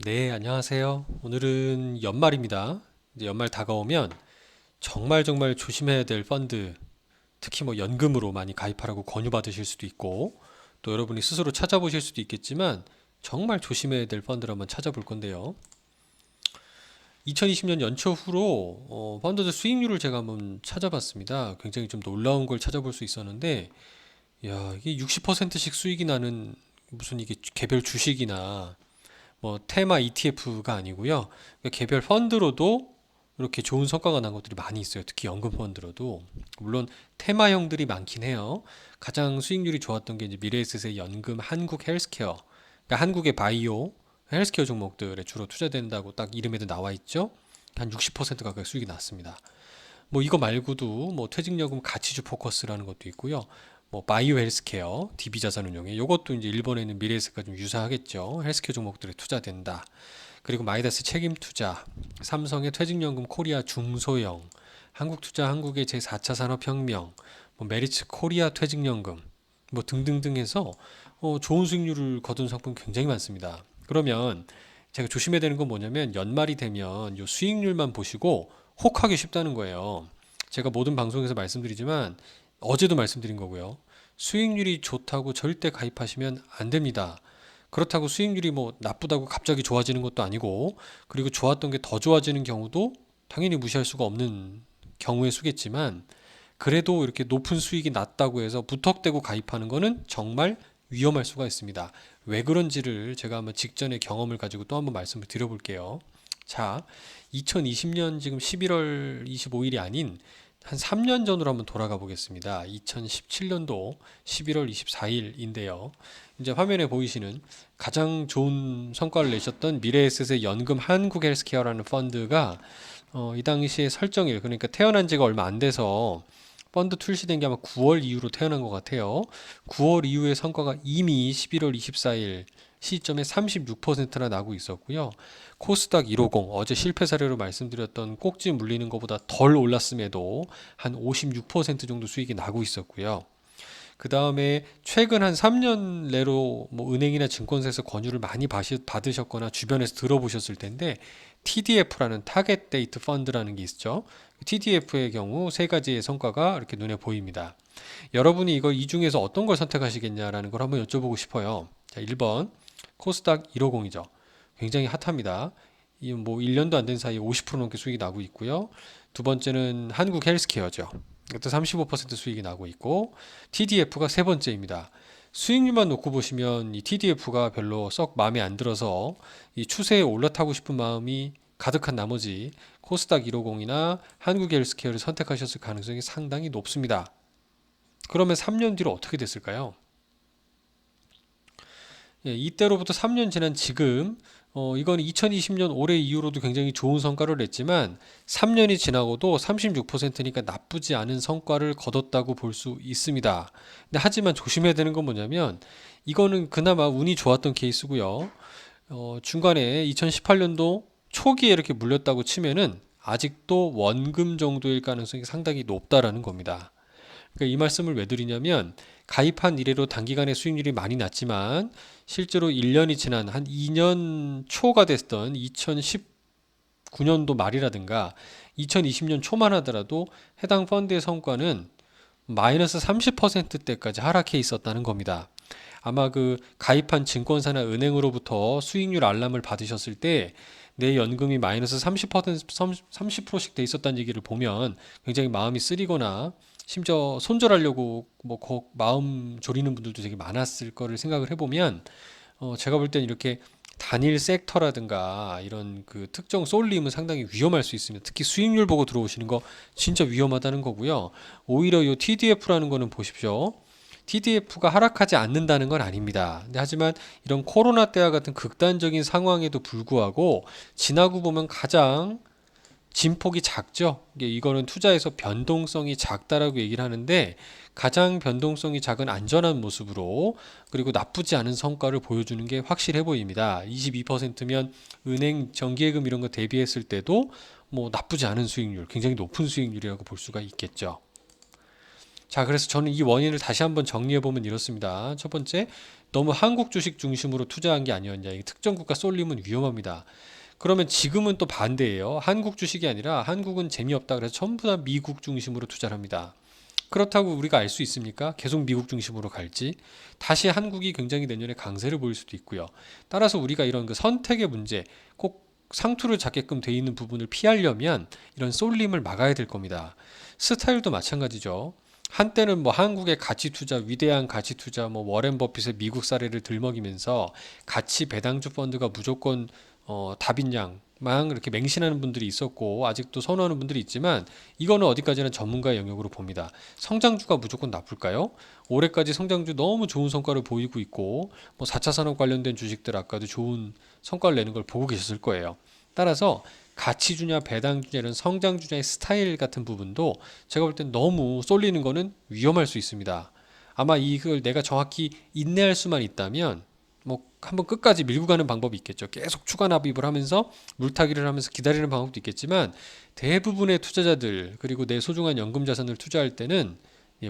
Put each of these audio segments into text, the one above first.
네, 안녕하세요. 오늘은 연말입니다. 이제 연말 다가오면 정말 정말 조심해야 될 펀드, 특히 뭐 연금으로 많이 가입하라고 권유받으실 수도 있고, 또 여러분이 스스로 찾아보실 수도 있겠지만, 정말 조심해야 될 펀드를 한번 찾아볼 건데요. 2020년 연초 후로 펀드들 수익률을 제가 한번 찾아봤습니다. 굉장히 좀 놀라운 걸 찾아볼 수 있었는데, 야, 이게 60%씩 수익이 나는 무슨 이게 개별 주식이나 뭐 테마 ETF가 아니고요. 그러니까 개별 펀드로도 이렇게 좋은 성과가 난 것들이 많이 있어요. 특히 연금 펀드로도. 물론 테마형들이 많긴 해요. 가장 수익률이 좋았던 게 이제 미래에셋의 연금 한국 헬스케어. 그러니까 한국의 바이오 헬스케어 종목들에 주로 투자된다고 딱 이름에도 나와 있죠. 한 60% 가까이 수익이 났습니다. 뭐 이거 말고도 뭐 퇴직연금 가치주 포커스라는 것도 있고요. 뭐 바이오 헬스케어, DB 자산운용에 이것도 이제 일본에 있는 미래에셋과 좀 유사하겠죠. 헬스케어 종목들에 투자된다. 그리고 마이다스 책임투자, 삼성의 퇴직연금 코리아 중소형, 한국투자 한국의 제4차 산업혁명, 뭐 메리츠 코리아 퇴직연금 뭐 등등등 해서 좋은 수익률을 거둔 상품 굉장히 많습니다. 그러면 제가 조심해야 되는 건 뭐냐면 연말이 되면 요 수익률만 보시고 혹하기 쉽다는 거예요. 제가 모든 방송에서 말씀드리지만 어제도 말씀드린 거고요. 수익률이 좋다고 절대 가입하시면 안 됩니다. 그렇다고 수익률이 뭐 나쁘다고 갑자기 좋아지는 것도 아니고, 그리고 좋았던 게 더 좋아지는 경우도 당연히 무시할 수가 없는 경우의 수겠지만, 그래도 이렇게 높은 수익이 났다고 해서 무턱대고 가입하는 거는 정말 위험할 수가 있습니다. 왜 그런지를 제가 한번 직전의 경험을 가지고 또 한번 말씀을 드려볼게요. 자, 2020년 지금 11월 25일이 아닌 한 3년 전으로 한번 돌아가 보겠습니다. 2017년도 11월 24일인데요. 이제 화면에 보이시는 가장 좋은 성과를 내셨던 미래에셋의 연금 한국 헬스케어라는 펀드가 이 당시에 설정일, 그러니까 태어난 지가 얼마 안 돼서 펀드 출시된 게 아마 9월 이후로 태어난 것 같아요. 9월 이후의 성과가 이미 11월 24일 시점에 36%나 나고 있었고요. 코스닥 150, 어제 실패 사례로 말씀드렸던 꼭지 물리는 것보다 덜 올랐음에도 한 56% 정도 수익이 나고 있었고요. 그 다음에 최근 한 3년 내로 뭐 은행이나 증권사에서 권유를 많이 받으셨거나 주변에서 들어보셨을 텐데 TDF라는 타겟 데이트 펀드라는 게 있죠. TDF의 경우 세 가지의 성과가 이렇게 눈에 보입니다. 여러분이 이거 이 중에서 어떤 걸 선택하시겠냐라는 걸 한번 여쭤보고 싶어요. 자, 1번 코스닥 150이죠. 굉장히 핫합니다. 이 뭐 1년도 안 된 사이에 50% 넘게 수익이 나고 있고요. 두 번째는 한국 헬스케어죠. 이것도 35% 수익이 나고 있고 TDF가 세 번째입니다. 수익률만 놓고 보시면 이 TDF가 별로 썩 마음에 안 들어서 이 추세에 올라타고 싶은 마음이 가득한 나머지 코스닥 150이나 한국 헬스케어를 선택하셨을 가능성이 상당히 높습니다. 그러면 3년 뒤로 어떻게 됐을까요? 예, 이때로부터 3년 지난 지금 이건 2020년 올해 이후로도 굉장히 좋은 성과를 냈지만 3년이 지나고도 36%니까 나쁘지 않은 성과를 거뒀다고 볼 수 있습니다. 근데 하지만 조심해야 되는 건 뭐냐면 이거는 그나마 운이 좋았던 케이스고요. 중간에 2018년도 초기에 이렇게 물렸다고 치면은 아직도 원금 정도일 가능성이 상당히 높다라는 겁니다. 그러니까 이 말씀을 왜 드리냐면 가입한 이래로 단기간에 수익률이 많이 났지만 실제로 1년이 지난 한 2년 초가 됐던 2019년도 말이라든가 2020년 초만 하더라도 해당 펀드의 성과는 마이너스 30%대까지 하락해 있었다는 겁니다. 아마 그 가입한 증권사나 은행으로부터 수익률 알람을 받으셨을 때 내 연금이 마이너스 30%씩 돼 있었다는 얘기를 보면 굉장히 마음이 쓰리거나 심지어 손절하려고 뭐 마음 졸이는 분들도 되게 많았을 거를 생각을 해보면 제가 볼 땐 이렇게 단일 섹터라든가 이런 그 특정 쏠림은 상당히 위험할 수 있습니다. 특히 수익률 보고 들어오시는 거 진짜 위험하다는 거고요. 오히려 이 TDF라는 거는 보십시오. TDF가 하락하지 않는다는 건 아닙니다. 근데 하지만 이런 코로나 때와 같은 극단적인 상황에도 불구하고 지나고 보면 가장 진폭이 작죠. 이거는 투자에서 변동성이 작다라고 얘기를 하는데 가장 변동성이 작은 안전한 모습으로 그리고 나쁘지 않은 성과를 보여주는 게 확실해 보입니다. 22%면 은행 정기예금 이런 거 대비했을 때도 뭐 나쁘지 않은 수익률, 굉장히 높은 수익률이라고 볼 수가 있겠죠. 자, 그래서 저는 이 원인을 다시 한번 정리해 보면 이렇습니다. 첫 번째, 너무 한국 주식 중심으로 투자한 게 아니었냐. 이 특정 국가 쏠림은 위험합니다. 그러면 지금은 또 반대예요. 한국 주식이 아니라 한국은 재미없다 그래서 전부 다 미국 중심으로 투자를 합니다. 그렇다고 우리가 알 수 있습니까? 계속 미국 중심으로 갈지. 다시 한국이 굉장히 내년에 강세를 보일 수도 있고요. 따라서 우리가 이런 그 선택의 문제, 꼭 상투를 잡게끔 돼 있는 부분을 피하려면 이런 쏠림을 막아야 될 겁니다. 스타일도 마찬가지죠. 한때는 뭐 한국의 가치 투자, 위대한 가치 투자, 뭐 워렌 버핏의 미국 사례를 들먹이면서 가치 배당주 펀드가 무조건 답인 양망 이렇게 맹신하는 분들이 있었고 아직도 선호하는 분들이 있지만 이거는 어디까지나 전문가의 영역으로 봅니다. 성장주가 무조건 나쁠까요? 올해까지 성장주 너무 좋은 성과를 보이고 있고 뭐 4차 산업 관련된 주식들 아까도 좋은 성과를 내는 걸 보고 계셨을 거예요. 따라서 가치주냐 배당주냐 이런 성장주냐의 스타일 같은 부분도 제가 볼 땐 너무 쏠리는 거는 위험할 수 있습니다. 아마 이걸 내가 정확히 인내할 수만 있다면 뭐 한번 끝까지 밀고 가는 방법이 있겠죠. 계속 추가 납입을 하면서 물타기를 하면서 기다리는 방법도 있겠지만 대부분의 투자자들 그리고 내 소중한 연금 자산을 투자할 때는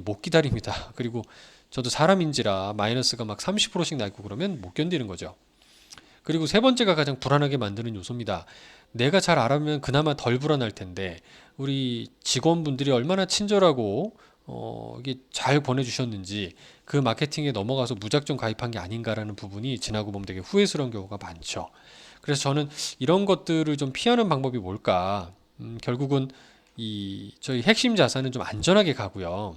못 기다립니다. 그리고 저도 사람인지라 마이너스가 막 30%씩 나고 그러면 못 견디는 거죠. 그리고 세 번째가 가장 불안하게 만드는 요소입니다. 내가 잘 알아보면 그나마 덜 불안할 텐데 우리 직원분들이 얼마나 친절하고 이게 잘 보내주셨는지 그 마케팅에 넘어가서 무작정 가입한 게 아닌가라는 부분이 지나고 보면 되게 후회스러운 경우가 많죠. 그래서 저는 이런 것들을 좀 피하는 방법이 뭘까? 결국은 이 저희 핵심 자산은 좀 안전하게 가고요.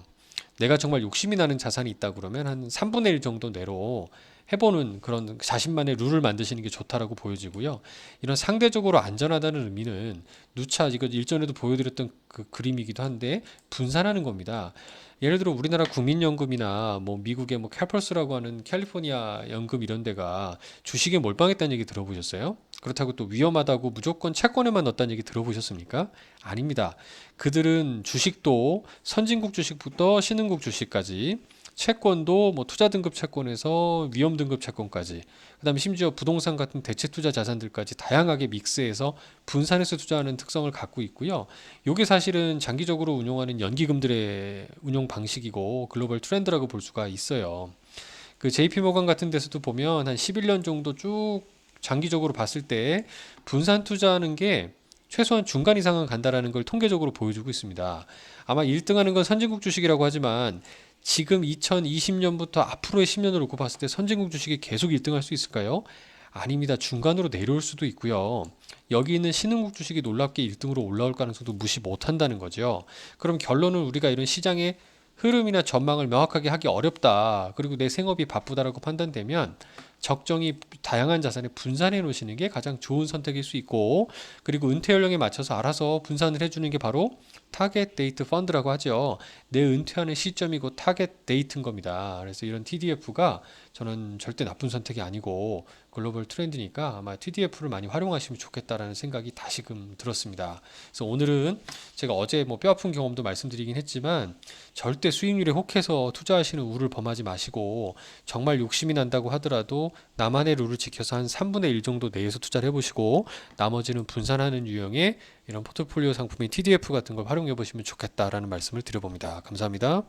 내가 정말 욕심이 나는 자산이 있다 그러면 한 3분의 1 정도 내로 해보는 그런 자신만의 룰을 만드시는 게 좋다라고 보여지고요. 이런 상대적으로 안전하다는 의미는 누차 이거 일전에도 보여드렸던 그 그림이기도 한데 분산하는 겁니다. 예를 들어 우리나라 국민연금이나 뭐 미국의 뭐 캘퍼스라고 하는 캘리포니아 연금 이런 데가 주식에 몰빵했다는 얘기 들어보셨어요? 그렇다고 또 위험하다고 무조건 채권에만 넣었다는 얘기 들어보셨습니까? 아닙니다. 그들은 주식도 선진국 주식부터 신흥국 주식까지 채권도 뭐 투자 등급 채권에서 위험 등급 채권까지 그다음에 심지어 부동산 같은 대체 투자 자산들까지 다양하게 믹스해서 분산해서 투자하는 특성을 갖고 있고요. 이게 사실은 장기적으로 운용하는 연기금들의 운용 방식이고 글로벌 트렌드라고 볼 수가 있어요. 그 JP 모건 같은 데서도 보면 한 11년 정도 쭉 장기적으로 봤을 때 분산 투자하는 게 최소한 중간 이상은 간다라는 걸 통계적으로 보여주고 있습니다. 아마 1등하는 건 선진국 주식이라고 하지만 지금 2020년부터 앞으로의 10년을 놓고 봤을 때 선진국 주식이 계속 1등할 수 있을까요? 아닙니다. 중간으로 내려올 수도 있고요. 여기 있는 신흥국 주식이 놀랍게 1등으로 올라올 가능성도 무시 못한다는 거죠. 그럼 결론은 우리가 이런 시장의 흐름이나 전망을 명확하게 하기 어렵다. 그리고 내 생업이 바쁘다라고 판단되면 적정히 다양한 자산에 분산해 놓으시는 게 가장 좋은 선택일 수 있고 그리고 은퇴 연령에 맞춰서 알아서 분산을 해주는 게 바로 타겟 데이트 펀드라고 하죠. 내 은퇴하는 시점이고 타겟 데이트인 겁니다. 그래서 이런 TDF가 저는 절대 나쁜 선택이 아니고 글로벌 트렌드니까 아마 TDF를 많이 활용하시면 좋겠다라는 생각이 다시금 들었습니다. 그래서 오늘은 제가 어제 뭐 뼈아픈 경험도 말씀드리긴 했지만 절대 수익률에 혹해서 투자하시는 우를 범하지 마시고 정말 욕심이 난다고 하더라도 나만의 룰을 지켜서 한 3분의 1 정도 내에서 투자를 해보시고 나머지는 분산하는 유형의 이런 포트폴리오 상품인 TDF 같은 걸 활용해 보시면 좋겠다라는 말씀을 드려봅니다. 감사합니다.